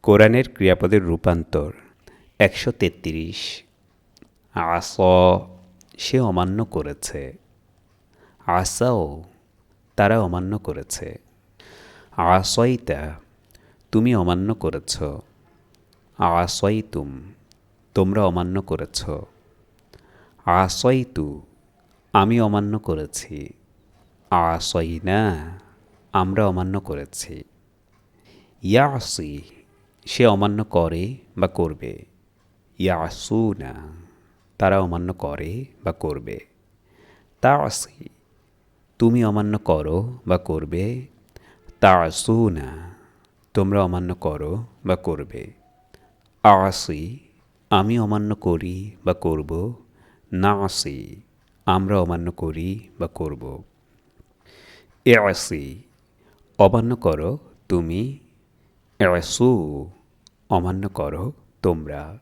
কোরআনের ক্রিয়াপদের রূপান্তর ১৩৩। আস, সে অমান্য করেছে। আসাও, তারা অমান্য করেছে। আসয়তা, তুমি অমান্য করেছ। আসয়তুম, তোমরা অমান্য করেছ। আসয়তু, আমি অমান্য করেছি। আসয়না, আমরা অমান্য করেছি। ইয়াসি, সে অমান্য করে বা করবে। ইয়াসুনা, তারা অমান্য করে বা করবে। তাসি, তুমি অমান্য করো বা করবে। তাসুনা, তোমরা অমান্য করো বা করবে। আসি, আমি অমান্য করি বা করব। নাসি, আমরা অমান্য করি বা করব। এসি, অমান্য করো তুমি। এসু, অমান্য করো তোমরা।